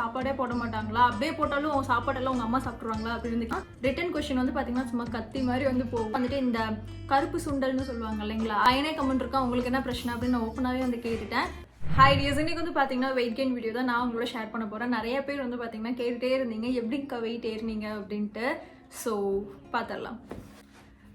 சாப்பாடே போட மாட்டாங்களா, அப்படியே போட்டாலும் சாப்பாடெல்லாம் உங்கள் அம்மா சாப்பிட்ருவாங்களா அப்படின்னு ரிட்டன் கொஸ்டின் வந்து பார்த்தீங்கன்னா சும்மா கத்தி மாதிரி வந்து போகும். வந்துட்டு இந்த கருப்பு சுண்டல்னு சொல்லுவாங்க இல்லைங்களா, ஐனே கமெண்ட் இருக்கா உங்களுக்கு என்ன பிரச்சனை அப்படின்னு நான் ஓப்பனாகவே வந்து கேட்டுட்டேன். ஹாய் டியர்ஸ், இன்னைக்கு வந்து பார்த்தீங்கன்னா வெயிட் கெயின் வீடியோ தான் நான் உங்களோட ஷேர் பண்ண போகிறேன். நிறைய பேர் வந்து பார்த்தீங்கன்னா கேட்டுகிட்டே இருந்தீங்க எப்படிக்கா வெயிட் ஏறினீங்க அப்படின்ட்டு. ஸோ பார்த்துடலாம்.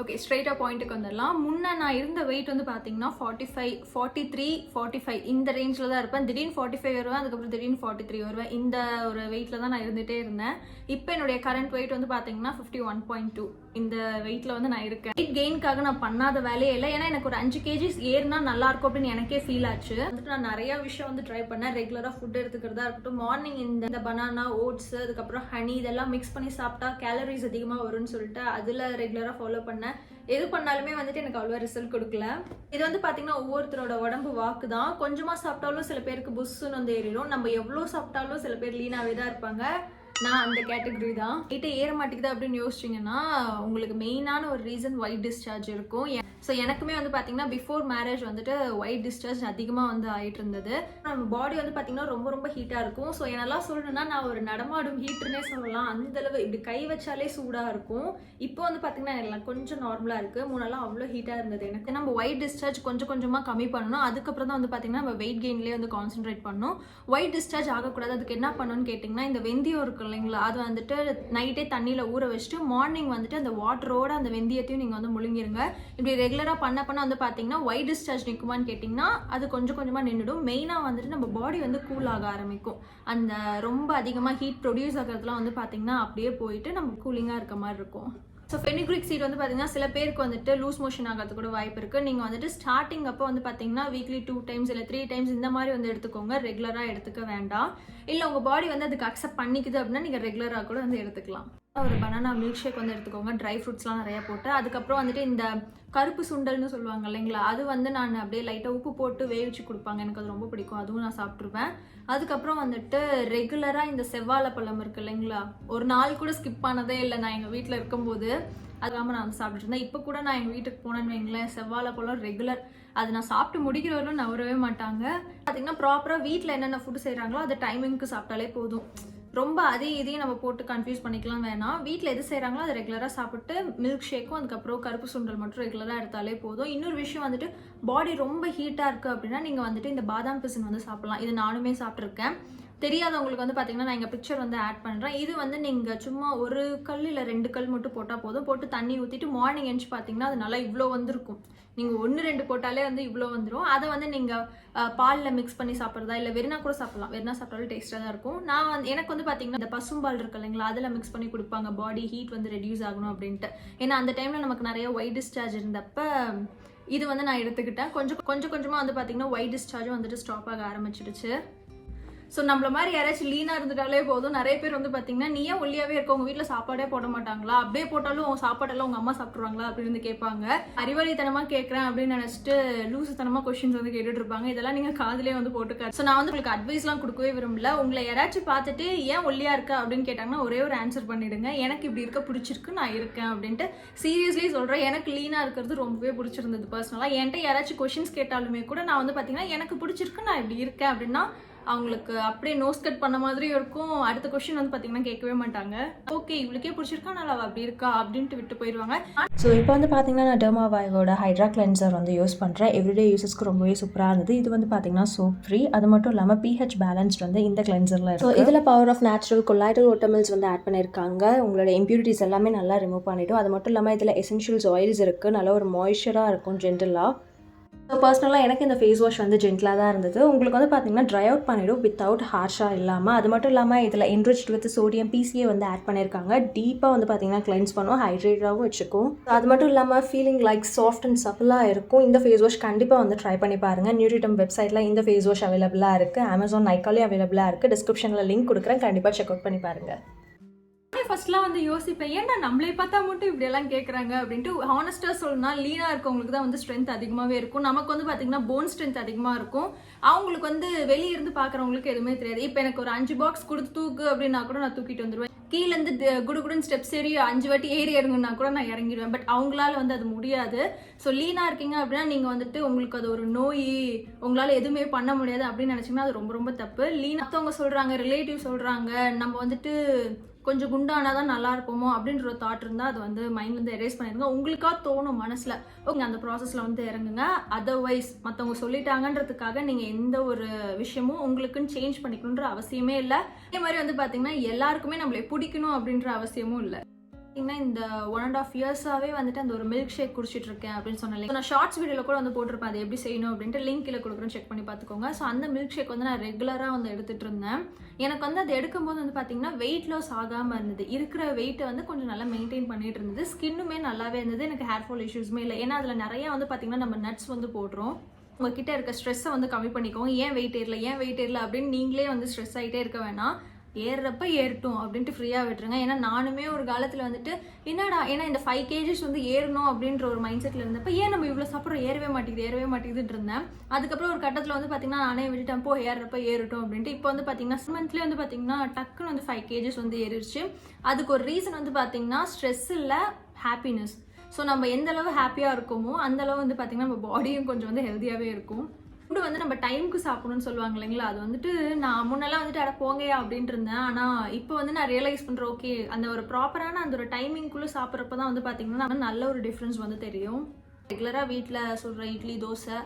ஓகே, ஸ்ட்ரெயிட்டாக பாயிண்ட்டுக்கு வந்துடலாம். முன்னே நான் இருந்த வெயிட் வந்து பார்த்தீங்கன்னா 45, 43, 45 இந்த ரேஞ்சில் தான் இருப்பேன். திடீர்னு 45 வருவேன், அதுக்கப்புறம் திடீர்னு 43 வருவேன். இந்த ஒரு வெயிட்டில் தான் நான் இருந்துகிட்டே இருந்தேன். இப்போ என்னுடைய கரண்ட் வெயிட் வந்து பார்த்தீங்கன்னா 51.2 இந்த வெயிட்டில் வந்து நான் இருக்கேன். வெயிட் கெயின்காக நான் பண்ணாத வேலையே இல்லை. ஏன்னா எனக்கு ஒரு 5 kgs ஏறினா நல்லாயிருக்கும் அப்படின்னு எனக்கே ஃபீல் ஆச்சு. வந்துட்டு நான் நிறையா விஷயம் வந்து ட்ரை பண்ணேன். ரெகுலராக ஃபுட் எடுத்துக்கிறதா இருக்கட்டும், மார்னிங் இந்த பனானா, ஓட்ஸ், அதுக்கப்புறம் ஹனி இதெல்லாம் மிக்ஸ் பண்ணி சாப்பிட்டா கேலரிஸ் அதிகமாக வரும்னு சொல்லிட்டு அதில் ரெகுலராக ஃபாலோ பண்ணேன். எது பண்ணாலுமே வந்துட்டு எனக்கு அவ்வளோ ரிசல்ட் கொடுக்கல. இது வந்து பார்த்தீங்கன்னா ஒவ்வொருத்தரோட உடம்பு வாக்கு தான். கொஞ்சமாக சாப்பிட்டாலும் சில பேருக்கு புஷ்ஷுன்னு வந்து ஏறிடும். நம்ம எவ்வளோ சாப்பிட்டாலும் சில பேர் லீனாகவே தான் இருப்பாங்க. நான் அந்த கேட்டகரி தான். வெயிட்டே ஏற மாட்டேங்குது அப்படின்னு யோசிச்சிங்கன்னா உங்களுக்கு மெயினான ஒரு ரீசன் ஒயிட் டிஸ்சார்ஜ் இருக்கும். ஸோ எனக்குமே வந்து பார்த்தீங்கன்னா பிஃபோர் மேரேஜ் வந்துட்டு ஒயிட் டிஸ்சார்ஜ் அதிகமாக வந்து ஆகிட்டு இருந்தது. நம்ம பாடி வந்து பார்த்தீங்கன்னா ரொம்ப ரொம்ப ஹீட்டாக இருக்கும். ஸோ என்னெல்லாம் சொல்லணும்னா நான் ஒரு நடமாடும் ஹீட்டர்னே சொல்லலாம். அந்தளவு இப்படி கை வச்சாலே சூடாக இருக்கும். இப்போ வந்து பார்த்தீங்கன்னா எல்லாம் கொஞ்சம் நார்மலாக இருக்குது. முன்னெல்லாம் அவ்வளோ ஹீட்டாக இருந்தது எனக்கு. நம்ம ஒயிட் டிஸ்சார்ஜ் கொஞ்சம் கொஞ்சமாக கம்மி பண்ணணும். அதுக்கப்புறம் தான் வந்து பார்த்தீங்கன்னா நம்ம வெயிட் கெயின்லேயே வந்து கான்சென்ட்ரேட் பண்ணணும். ஒயிட் டிஸ்சார்ஜ் ஆகக்கூடாது. அதுக்கு என்ன பண்ணணும்னு கேட்டிங்கன்னா இந்த வெந்தயம் இருக்கு இல்லைங்களா, அது வந்துட்டு நைட்டே தண்ணியில் ஊற வச்சுட்டு மார்னிங் வந்துட்டு அந்த வாட்டரோட அந்த வெந்தயத்தையும் நீங்கள் வந்து முழுங்கிருங்க. இப்படி ரெகுலராக பண்ண வந்து பார்த்தீங்கன்னா ஒயிட் டிஸ்சார்ஜ் நிற்குமான்னு கேட்டிங்கன்னா அது கொஞ்சம் கொஞ்சமாக நின்றுடும். மெயினாக வந்துட்டு நம்ம பாடி வந்து கூல் ஆக ஆரம்பிக்கும். அந்த ரொம்ப அதிகமாக ஹீட் ப்ரொடியூஸ் ஆகிறதுலாம் வந்து பார்த்தீங்கன்னா அப்படியே போயிட்டு நம்ம கூலிங்காக இருக்க மாதிரி இருக்கும். ஸோ ஃபெனிக்ரிக் சீட் வந்து பார்த்தீங்கன்னா சில பேருக்கு வந்துட்டு லூஸ் மோஷன் ஆகிறது கூட வாய்ப்பு இருக்குது. நீங்கள் வந்துட்டு ஸ்டார்டிங் அப்போ வந்து பார்த்தீங்கன்னா வீக்லி 2 times இல்லை 3 times இந்த மாதிரி வந்து எடுத்துக்கோங்க. ரெகுலராக எடுத்துக்க வேண்டாம். இல்லை உங்கள் பாடி வந்து அதுக்கு அக்செப்ட் பண்ணிக்குது அப்படின்னா நீங்கள் ரெகுலராக கூட வந்து எடுத்துக்கலாம். ஒரு பனானா மில்க் ஷேக் வந்து எடுத்துக்கோங்க, ட்ரை ஃப்ரூட்ஸ்லாம் நிறையா போட்டு. அதுக்கப்புறம் வந்துட்டு இந்த கருப்பு சுண்டல்னு சொல்லுவாங்க இல்லைங்களா, அது வந்து நான் அப்படியே லைட்டாக உப்பு போட்டு வேவிச்சு கொடுப்பாங்க. எனக்கு அது ரொம்ப பிடிக்கும். அதுவும் நான் சாப்பிட்ருவேன். அதுக்கப்புறம் வந்துட்டு ரெகுலராக இந்த செவ்வாழைப்பழம் இருக்குது இல்லைங்களா, ஒரு நாள் கூட ஸ்கிப் ஆனதே இல்லை. நான் எங்கள் வீட்டில் இருக்கும்போது அது இல்லாமல் நான் வந்து சாப்பிட்டுட்டு இருந்தேன். இப்போ கூட நான் எங்கள் வீட்டுக்கு போனேன்னு வைங்களேன், செவ்வாழைப்பழம் ரெகுலர். அது நான் சாப்பிட்டு முடிக்கிறவர்களும் நவரவே மாட்டாங்க. பார்த்தீங்கன்னா ப்ராப்பராக வீட்டில் என்னென்ன ஃபுட்டு செய்கிறாங்களோ அது டைமிங்க்கு சாப்பிட்டாலே போதும். ரொம்ப இதையும் நம்ம போட்டு கன்ஃபியூஸ் பண்ணிக்கலாம் வேணாம். வீட்டில் எது செய்கிறாங்களோ அதை ரெகுலராக சாப்பிட்டு மில்க் ஷேக்கும் அதுக்கப்புறம் கருப்பு சுண்டல் மட்டும் ரெகுலராக எடுத்தாலே போதும். இன்னொரு விஷயம் வந்துட்டு பாடி ரொம்ப ஹீட்டாக இருக்குது அப்படின்னா நீங்கள் வந்துட்டு இந்த பாதாம் பிசின் வந்து சாப்பிட்லாம். இது நானுமே சாப்பிட்ருக்கேன். தெரியாதவங்களுக்கு வந்து பார்த்தீங்கன்னா நான் எங்கள் பிக்சர் வந்து ஆட் பண்ணுறேன். இது வந்து நீங்கள் சும்மா ஒரு கல் இல்லை 2 கல் மட்டும் போட்டால் போதும். போட்டு தண்ணி ஊற்றிட்டு மார்னிங் எழுந்து பார்த்தீங்கன்னா அது நல்லா இவ்வளோ வந்துருக்கும். நீங்கள் 1-2 போட்டாலே வந்து இவ்வளோ வந்துடும். அதை வந்து நீங்கள் பாலில் மிக்ஸ் பண்ணி சாப்பிட்றதா இல்லை வெறுனா கூட சாப்பிட்லாம். வெறுனா சாப்பிட்டாலும் டேஸ்ட்டாக தான் இருக்கும். நான் வந்து எனக்கு வந்து பார்த்தீங்கன்னா இந்த பசும்பால் இருக்கு இல்லைங்களா, அதில் மிக்ஸ் பண்ணி கொடுப்பாங்க. பாடி ஹீட் வந்து ரெடியூஸ் ஆகணும் அப்படின்ட்டு. ஏன்னா அந்த டைமில் நமக்கு நிறைய ஒயிட் டிஸ்சார்ஜ் இருந்தப்போ இது வந்து நான் எடுத்துக்கிட்டேன். கொஞ்சமாக வந்து பார்த்தீங்கன்னா ஒயிட் டிஸ்சார்ஜும் வந்துட்டு ஸ்டாப் ஆக ஆரம்பிச்சிடுச்சு. ஸோ நம்மள மாதிரி யாராச்சும் லீனாக இருந்துட்டாலே போதும். நிறைய பேர் வந்து பார்த்தீங்கன்னா நீ ஏன் ஒல்லியாகவே இருக்க, உங்கள் வீட்டில் சாப்பாடே போட மாட்டாங்களா, அப்படியே போட்டாலும் சாப்பாடெல்லாம் உங்கள் அம்மா சாப்பிட்ருவாங்களா அப்படின்னு கேட்பாங்க. அறிவாளித்தனமாக கேட்குறேன் அப்படின்னு நினச்சிட்டு லூசுத்தனமாக கொஸ்டின்ஸ் வந்து கேட்டுட்டு இருப்பாங்க. இதெல்லாம் நீங்கள் காதிலே வந்து போட்டுக்காது. ஸோ நான் வந்து உங்களுக்கு அட்வைஸ்லாம் கொடுக்கவே விரும்பல. உங்களை யாராச்சும் பார்த்துட்டு ஏன் ஒல்லியாக இருக்கா அப்படின்னு கேட்டாங்கன்னா ஒரே ஒரு ஆன்சர் பண்ணிடுங்க, எனக்கு இப்படி இருக்க பிடிச்சிருக்கு, நான் இருக்கேன் அப்படின்ட்டு. சீரியஸ்லி சொல்கிறேன், எனக்கு லீனாக இருக்கிறது ரொம்பவே பிடிச்சிருந்தது பர்சனலாக. என்கிட்ட யாராச்சும் கொஸ்டின்ஸ் கேட்டாலுமே கூட நான் வந்து பார்த்தீங்கன்னா எனக்கு பிடிச்சிருக்கு, நான் இப்படி இருக்கேன் அப்படின்னா அவங்களுக்கு அப்படியே நோஸ் கட் பண்ண மாதிரி இருக்கும். அடுத்த கொஸ்டின் வந்து பார்த்தீங்கன்னா கேட்கவே மாட்டாங்க. ஓகே இவளுக்கே பிடிச்சிருக்கா, நல்லா அப்படி இருக்கா அப்படின்ட்டு விட்டு போயிடுவாங்க. ஸோ இப்போ வந்து பார்த்தீங்கன்னா நான் டெர்மாவாயோட ஹைட்ரா கிளென்சர் வந்து யூஸ் பண்ணுறேன். எவ்ரிடே யூஸஸ்க்கு ரொம்பவே சூப்பராக இருந்தது. இது வந்து பார்த்தீங்கன்னா சோப் ஃப்ரீ. அது மட்டும் இல்லாமல் pH பேலன்ஸ்ட் வந்து இந்த கிளென்சரில் இருக்குது. ஸோ இதில் பவர் ஆஃப் நேச்சுரல் கொலாய்டல் ஓட்டமில்ஸ் வந்து ஆட் பண்ணியிருக்காங்க. உங்களோட இம்ப்யூரிட்டிஸ் எல்லாமே நல்லா ரிமூவ் பண்ணிவிடும். அது மட்டும் இல்லாமல் இதில் எசென்ஷியல்ஸ் ஆயில்ஸ் இருக்குது. நல்ல ஒரு மாய்ஸ்சராக இருக்கும் ஜென்டலாக. ஸோ பர்சனலாக எனக்கு இந்த ஃபேஸ் வாஷ் வந்து ஜென்டலாக தான் இருந்தது. உங்களுக்கு வந்து பார்த்தீங்கன்னா ட்ரை அவுட் பண்ணிவிடும் வித்தவுட் ஹார்ஷாக இல்லாமல். அது மட்டும் இல்லாமல் இதில் என்ரிச்ட் வித் சோடியம் PCA வந்து ஆட் பண்ணியிருக்காங்க. டீப்பாக வந்து பார்த்தீங்கன்னா கிளென்ஸ் பண்ணும், ஹைட்ரேட்டாகவும் வச்சுக்கும். அது மட்டும் இல்லாமல் ஃபீலிங் லைக் சாஃப்ட் அண்ட் சப்பிளாக இருக்கும். இந்த ஃபேஸ் வாஷ் கண்டிப்பாக வந்து ட்ரை பண்ணி பாருங்கள். நியூட்ரிடம் வெப்சைட்டில் இந்த ஃபேஸ் வாஷ் அவைலபிளாக இருக்குது. Amazon Nykaa அவைலபிளாக இருக்குது. டிஸ்கிரிப்ஷனில் லிங்க் கொடுக்குறேன், கண்டிப்பாக செக் அவுட் பண்ணி பாருங்கள். ஃபர்ஸ்ட்லாம் வந்து யோசிப்பேன், ஏன்டா நம்மளே பார்த்தா மட்டும் இப்படியெல்லாம் கேட்குறாங்க அப்படின்ட்டு. ஹானஸ்ட்டாக சொல்லணும்னா லீனாக இருக்கவங்களுக்கு தான் வந்து ஸ்ட்ரென்த் அதிகமாகவே இருக்கும். நமக்கு வந்து பார்த்தீங்கன்னா போன் ஸ்ட்ரென்த் அதிகமாக இருக்கும். அவங்களுக்கு வந்து வெளியே இருந்து பார்க்குறவங்களுக்கு எதுவுமே தெரியாது. இப்போ எனக்கு ஒரு 5 பாக்ஸ் கொடுத்து தூக்கு அப்படின்னா கூட நான் தூக்கிட்டு வந்துடுவேன். கீழேருந்து குடுகுடுன்னு ஸ்டெப்ஸ் ஏறி 5 வாட்டி ஏறி இறங்குனா கூட நான் இறங்கிடுவேன். பட் அவங்களால வந்து அது முடியாது. ஸோ லீனாக இருக்கீங்க அப்படின்னா நீங்கள் வந்துட்டு உங்களுக்கு அது ஒரு நோய், உங்களால் எதுவுமே பண்ண முடியாது அப்படின்னு நினச்சிங்கன்னா அது ரொம்ப ரொம்ப தப்பு. மற்றவங்க சொல்கிறாங்க, ரிலேட்டிவ் சொல்கிறாங்க, நம்ம வந்துட்டு கொஞ்சம் குண்டானா தான் நல்லா இருப்போமோ அப்படின்ற ஒரு தாட் இருந்தால் அது வந்து மைண்ட்லேருந்து எரேஸ் பண்ணிடுங்க. உங்களுக்காக தோணும் மனசில், ஓகே அந்த ப்ராசஸில் வந்து இறங்குங்க. அதர்வைஸ் மற்றவங்க சொல்லிட்டாங்கன்றதுக்காக நீங்கள் எந்த ஒரு விஷயமும் உங்களுக்குன்னு சேஞ்ச் பண்ணிக்கணுன்ற அவசியமே இல்லை. அதே மாதிரி வந்து பார்த்தீங்கன்னா எல்லாருக்குமே நம்மளை பிடிக்கணும் அப்படின்ற அவசியமும் இல்லை. இந்த 1.5 இயர்ஸாகவே வந்துட்டு அந்த ஒரு மில்க் ஷேக் குடிச்சிட்டு இருக்கேன் அப்படின்னு சொன்னேன். நான் ஷார்ட்ஸ் வீடியோவில் கூட வந்து போட்டிருப்பேன் அது எப்படி செய்யணும் அப்படின்ட்டு, லிங்க் கீழே கொடுக்குறேன், செக் பண்ணி பார்த்துக்கோங்க. ஸோ அந்த மில்க் ஷேக் வந்து நான் ரெகுலராக வந்து எடுத்துகிட்டு இருந்தேன். எனக்கு வந்து அது எடுக்கும்போது வந்து பார்த்தீங்கன்னா வெயிட் லாஸ் ஆகாமல் இருந்தது. இருக்கிற வெயிட்டை வந்து கொஞ்சம் நல்லா மெயின்டைன் பண்ணிட்டு இருந்தது. ஸ்கின்னுமே நல்லாவே இருந்தது. எனக்கு ஹேர் ஃபால் இஷ்யூஸுமே இல்லை. ஏன்னா அதில் நிறையா வந்து பார்த்தீங்கன்னா நம்ம நட்ஸ் வந்து போடுறோம். உங்ககிட்ட இருக்க ஸ்ட்ரெஸ்ஸை வந்து கம்மி பண்ணிக்கோங்க. ஏன் வெயிட் ஏறல அப்படின்னு நீங்களே வந்து ஸ்ட்ரெஸ் ஆகிட்டே இருக்க வேணாம். ஏறுறப்ப ஏறட்டும் அப்படின்ட்டு ஃப்ரீயாக விட்டுருங்க. ஏன்னா நானுமே ஒரு காலத்தில் வந்துட்டு ஏன்னா இந்த 5 kgs வந்து ஏறணும் அப்படின்ற ஒரு மைண்ட் செட்டில் இருந்தப்போ ஏன் நம்ம இவ்வளோ சாப்பிட்றோம், ஏறவே மாட்டேங்குதுன்னு இருந்தேன். அதுக்கப்புறம் ஒரு கட்டத்தில் வந்து பார்த்தீங்கன்னா நானே விட்டுட்டேன், போ ஏறுறப்ப ஏறட்டும் அப்படின்ட்டு. இப்போ வந்து பார்த்தீங்கன்னா மந்த்லேயே வந்து பார்த்தீங்கன்னா டக்குன்னு வந்து 5 kgs வந்து ஏறிடுச்சு. அதுக்கு ஒரு ரீசன் வந்து பார்த்தீங்கன்னா ஸ்ட்ரெஸ் இல்லை, ஹாப்பினஸ். ஸோ நம்ம எந்த அளவு ஹாப்பியாக இருக்கோமோ அந்த அளவு வந்து பார்த்தீங்கன்னா நம்ம பாடியும் கொஞ்சம் வந்து ஹெல்த்தியாகவே இருக்கும். ஃபுட்டு வந்து நம்ம டைமுக்கு சாப்பிடணும்னு சொல்லுவாங்க இல்லைங்களா, அது வந்துட்டு நான் முன்னெல்லாம் வந்துட்டு அட போங்கயா அப்படின்ட்டு இருந்தேன். ஆனால் இப்போ வந்து நான் ரியலைஸ் பண்ணுறேன், ஓகே அந்த ஒரு ப்ராப்பரான அந்த ஒரு டைமிங்குள்ளே சாப்பிட்றப்ப தான் வந்து பார்த்தீங்கன்னா நல்ல ஒரு டிஃப்ரென்ஸ் வந்து தெரியும். ரெகுலராக வீட்டில் சொல்கிற இட்லி, தோசை,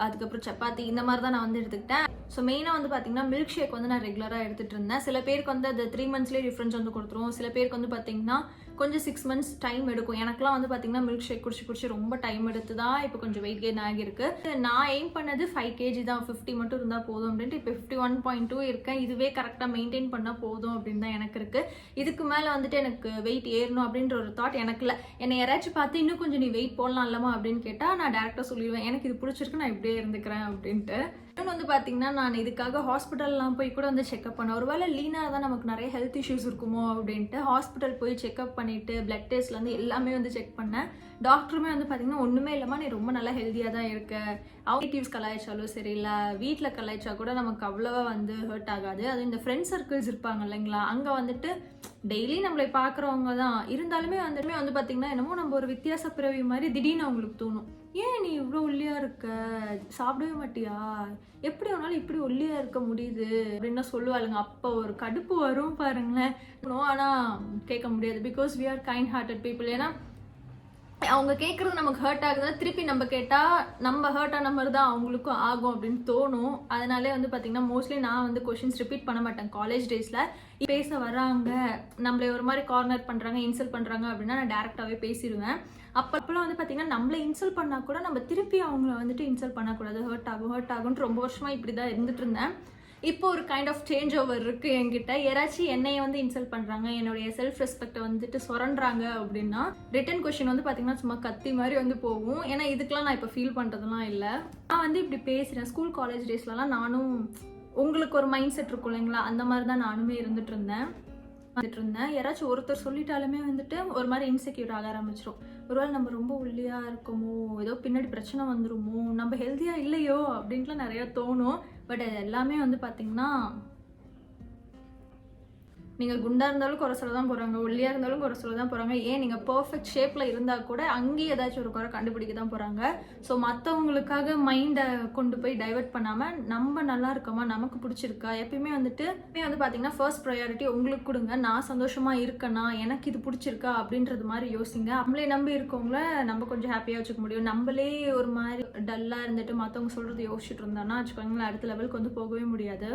அதுக்கப்புறம் சப்பாத்தி இந்த மாதிரி தான் நான் வந்து எடுத்துக்கிட்டேன். ஸோ மெயினாக வந்து பார்த்தீங்கன்னா மில்க் ஷேக் வந்து நான் ரெகுலராக எடுத்துகிட்டு இருந்தேன். சில பேருக்கு வந்து அது 3 monthsலேயே டிஃப்ரென்ஸ் வந்து கொடுத்துரும். சில பேருக்கு வந்து பார்த்தீங்கன்னா கொஞ்சம் 6 months டைம் எடுக்கும். எனக்குலாம் வந்து பார்த்தீங்கன்னா மில்க் ஷேக் குடிச்சு ரொம்ப டைம் எடுத்து தான் இப்போ கொஞ்சம் வெயிட் கெயின் ஆகியிருக்கு. நான் எய்ம் பண்ணது 5 kg தான், 50 மட்டும் இருந்தால் போதும் அப்படின்ட்டு இப்போ 51.2 இருக்கேன். இதுவே கரெக்டாக மெயின்டைன் பண்ணால் போதும் அப்படின்னு தான் எனக்கு இருக்குது. இதுக்கு மேலே வந்துட்டு எனக்கு வெயிட் ஏறணும் அப்படின்ற ஒரு தாட் எனக்கு இல்லை. என்னை யாராச்சும் பார்த்து இன்னும் கொஞ்சம் நீ வெயிட் போடலாம் இல்லமா அப்படின்னு கேட்டால் நான் டேரெக்டாக சொல்லிடுவேன், எனக்கு இது பிடிச்சிருக்கு, நான் இப்படியே இருந்துக்கிறேன் அப்படின்ட்டு. இன்னொன்று வந்து பார்த்தீங்கன்னா நான் இதுக்காக ஹாஸ்பிட்டல்லாம் போய் கூட வந்து செக்அப் பண்ணேன். ஒருவேளை லீனாக தான் நமக்கு நிறைய ஹெல்த் இஷ்யூஸ் இருக்குமோ அப்படின்ட்டு ஹாஸ்பிட்டல் போய் செக்அப் பண்ணிவிட்டு பிளட் டெஸ்ட்லேருந்து எல்லாமே வந்து செக் பண்ணேன். டாக்டருமே வந்து பார்த்தீங்கன்னா ஒன்றுமே இல்லாமல் நீ ரொம்ப நல்லா ஹெல்த்தியாக தான் இருக்க, ரிலேட்டிவ்ஸ் கலாய்ச்சாலும் சரியில்லை, வீட்டில் கலாய்ச்சா கூட நமக்கு அவ்வளோவா வந்து ஹர்ட் ஆகாது. அதுவும் இந்த ஃப்ரெண்ட் சர்க்கிள்ஸ் இருப்பாங்க இல்லைங்களா, அங்கே வந்துட்டு டெய்லி நம்மளை பார்க்குறவங்க தான் இருந்தாலுமே வந்து பார்த்தீங்கன்னா என்னமோ நம்ம ஒரு வித்தியாச பிறவி மாதிரி திடீர்னு அவங்களுக்கு தோணும், ஏன் நீ இவ்வளோ ஒல்லியாக இருக்க, சாப்பிடவே மாட்டியா, எப்படி வேணாலும் இப்படி ஒல்லியாக இருக்க முடியுது அப்படின்னு சொல்லுவாளுங்க. அப்போ ஒரு கடுப்பு வரும் பாருங்களேன். ஆனால் கேட்க முடியாது, because we are kind hearted people. ஏன்னா அவங்க கேட்குறது நமக்கு ஹர்ட் ஆகுதுன்னா திருப்பி நம்ம கேட்டால் நம்ம ஹர்ட் ஆன மாதிரி தான் அவங்களுக்கும் ஆகும் அப்படின்னு தோணும். அதனாலே வந்து பார்த்தீங்கன்னா மோஸ்ட்லி நான் வந்து கொஷின்ஸ் ரிப்பீட் பண்ண மாட்டேன். காலேஜ் டேஸில் பேச வராங்க, நம்மளை ஒரு மாதிரி கார்னர் பண்ணுறாங்க, இன்சல்ட் பண்ணுறாங்க அப்படின்னா நான் டேரெக்டாகவே பேசிடுவேன். அப்போலாம் வந்து பார்த்தீங்கன்னா நம்மளை இன்சல்ட் பண்ணால் கூட நம்ம திருப்பி அவங்கள வந்துட்டு இன்சல்ட் பண்ணக்கூடாது, ஹர்ட் ஆகும்ன்ட்டு ரொம்ப வருஷமாக இப்படி தான் இருந்துட்டு இருந்தேன். இப்போ ஒரு கைண்ட் ஆஃப் சேஞ்ச் ஓவர் இருக்குது என்கிட்ட. யாராச்சும் என்னைய வந்து இன்சல்ட் பண்ணுறாங்க, என்னுடைய செல்ஃப் ரெஸ்பெக்டை வந்துட்டு சுரண்டுறாங்க அப்படின்னா ரிட்டன் கொஸ்டின் வந்து பார்த்தீங்கன்னா சும்மா கத்தி மாதிரி வந்து போகும். ஏன்னா இதுக்கெலாம் நான் இப்போ ஃபீல் பண்ணுறதுலாம் இல்லை. நான் வந்து இப்படி பேசுகிறேன். ஸ்கூல் காலேஜ் டேஸ்லலாம் நானும் உங்களுக்கு ஒரு மைண்ட் செட் இருக்கும் இல்லைங்களா, அந்த மாதிரி தான் நானுமே இருந்துட்டு இருந்தேன். யாராச்சும் ஒருத்தர் சொல்லிட்டாலுமே வந்துட்டு ஒரு மாதிரி இன்செக்யூர் ஆக ஆரம்பிச்சிடும். ஒருவேளை நம்ம ரொம்ப ஒல்லியாக இருக்கோமோ, ஏதோ பின்னாடி பிரச்சனை வந்துருமோ, நம்ம ஹெல்த்தியாக இல்லையோ அப்படின்ட்டுலாம் நிறையா தோணும். பட் அது எல்லாமே வந்து பார்த்தீங்கன்னா நீங்கள் குண்டாக இருந்தாலும் குறை சொல்ல தான் போகிறாங்க, ஒல்லியாக இருந்தாலும் குறை சொல்ல தான் போகிறாங்க. ஏன் நீங்கள் பர்ஃபெக்ட் ஷேப்பில் இருந்தால் கூட அங்கேயும் ஏதாச்சும் ஒரு குறை கண்டுபிடிக்க தான் போகிறாங்க. ஸோ மற்றவங்களுக்காக மைண்டை கொண்டு போய் டைவெர்ட் பண்ணாமல் நம்ம நல்லா இருக்கோமா, நமக்கு பிடிச்சிருக்கா, எப்பயுமே வந்து பார்த்தீங்கன்னா ஃபர்ஸ்ட் ப்ரையாரிட்டி உங்களுக்கு கொடுங்க. நான் சந்தோஷமாக இருக்கேனா, எனக்கு இது பிடிச்சிருக்கா அப்படின்றது மாதிரி யோசிங்க. நம்மளே நம்பி இருக்கவங்கள நம்ம கொஞ்சம் ஹாப்பியாக வச்சுக்க முடியும். நம்மளே ஒரு மாதிரி டல்லாக இருந்துட்டு மற்றவங்க சொல்கிறது யோசிச்சுட்டு இருந்தோன்னா வச்சுக்கோங்களேன், அடுத்த லெவலுக்கு வந்து போகவே முடியாது.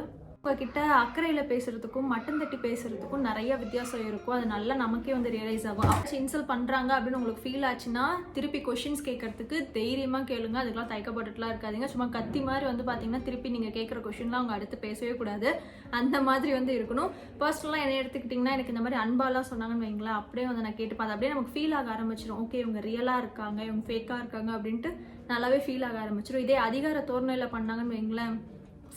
உங்ககிட்ட அக்கறையில் பேசுகிறதுக்கும் மட்டன் தட்டி பேசுகிறதுக்கும் நிறைய வித்தியாசம் இருக்கும். அது நல்லா நமக்கே வந்து ரியலைஸ் ஆகும். அப்போ இன்சல்ட் பண்ணுறாங்க அப்படின்னு உங்களுக்கு ஃபீல் ஆச்சுன்னா திருப்பி கொஷின்ஸ் கேட்கறதுக்கு தைரியமாக கேளுங்க. அதுக்கெல்லாம் தயக்கப்பட்டுலாம் இருக்காதிங்க. சும்மா கத்தி மாதிரி வந்து பார்த்தீங்கன்னா திருப்பி நீங்கள் கேட்குற கொஷின்லாம் அவங்க அடுத்து பேசவே கூடாது. அந்த மாதிரி வந்து இருக்கணும். பர்சனலாக என்ன எடுத்துக்கிட்டிங்கன்னா எனக்கு இந்த மாதிரி அன்பாலாம் சொன்னாங்கன்னு வைங்களேன், அப்படியே வந்து நான் கேட்டுப்பேன். அது அப்படியே நமக்கு ஃபீல் ஆக ஆரம்பிச்சிடும். ஓகே இவங்க ரியலாக இருக்காங்க, இவங்க ஃபேக்காக இருக்காங்க அப்படின்ட்டு நல்லாவே ஃபீல் ஆக ஆரம்பிச்சிடும். இதே அதிகார தோரணையில் பண்ணாங்கன்னு வைங்களேன்,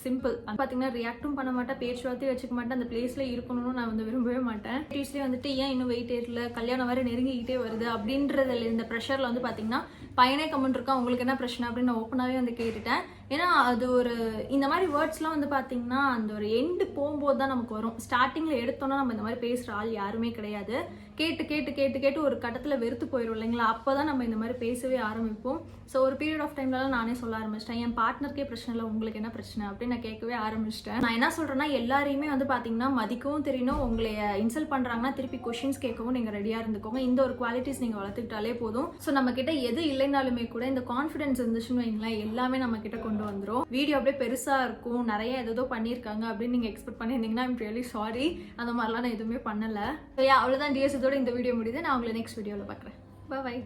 சிம்பிள். பார்த்தீங்கன்னா ரியாக்டும் பண்ண மாட்டேன், பேச்சுவார்த்தையும் வச்சுக்க மாட்டேன், அந்த பிளேஸ்ல இருக்கணும்னு நான் வந்து விரும்பவே மாட்டேன். டியூஸ்லேயே வந்துட்டு ஏன் இன்னும் வெயிட் ஏறல, கல்யாணம் வேறு நெருங்கிக்கிட்டே வருது அப்படின்றதுல இந்த ப்ரெஷரில் வந்து பார்த்தீங்கன்னா பையனே கமெண்ட் இருக்கா, உங்களுக்கு என்ன பிரச்சனை அப்படின்னு நான் ஓப்பனாகவே வந்து கேட்டுட்டேன். ஏன்னா அது ஒரு இந்த மாதிரி வேர்ட்ஸ்லாம் வந்து பார்த்தீங்கன்னா அந்த ஒரு எண்டு போகும்போது தான் நமக்கு வரும். ஸ்டார்டிங்கில் எடுத்தோன்னா நம்ம இந்த மாதிரி பேசுகிற ஆள் யாருமே கிடையாது. கேட்டு கேட்டு கேட்டு கேட்டு ஒரு கட்டத்தில் வெறுத்து போயிடும் இல்லைங்களா, அப்போ தான் நம்ம இந்த மாதிரி பேசவே ஆரம்பிப்போம். ஸோ ஒரு பீரியட் ஆஃப் டைம்லலாம் நானே சொல்ல ஆரம்பிச்சிட்டேன், என் பார்ட்னருக்கே பிரச்சனை இல்லை, உங்களுக்கு என்ன பிரச்சனை அப்படின்னு நான் கேட்கவே ஆரம்பிச்சிட்டேன். நான் என்ன சொல்கிறேன்னா, எல்லாரையுமே வந்து பார்த்தீங்கன்னா மதிக்கவும் தெரியணும். உங்களை இன்சல்ட் பண்ணுறாங்கன்னா திருப்பி கொஷின்ஸ் கேட்கவும் நீங்கள் ரெடியாக இருந்துக்கோங்க. இந்த ஒரு குவாலிட்டிஸ் நீங்கள் வளர்த்துக்கிட்டாலே போதும். ஸோ நம்ம கிட்ட எது இல்லைனாலுமே கூட இந்த கான்ஃபிடன்ஸ் இருந்துச்சுன்னு வைங்களேன், எல்லாமே நம்ம கிட்ட கொண்டு வந்துடும். வீடியோ அப்படியே பெருசாக இருக்கும், நிறைய ஏதோ பண்ணியிருக்காங்க அப்படின்னு நீங்கள் எக்ஸ்பெக்ட் பண்ணியிருந்தீங்கன்னா ஐம் ரியலி சாரி, அந்த மாதிரிலாம் நான் எதுவுமே பண்ணலை. ஸோ அவ்வளோதான் டிஎஸ், இதோட இந்த வீடியோ முடியுது. நான் உங்களை நெக்ஸ்ட் வீடியோவில் பார்க்குறேன். பாய்.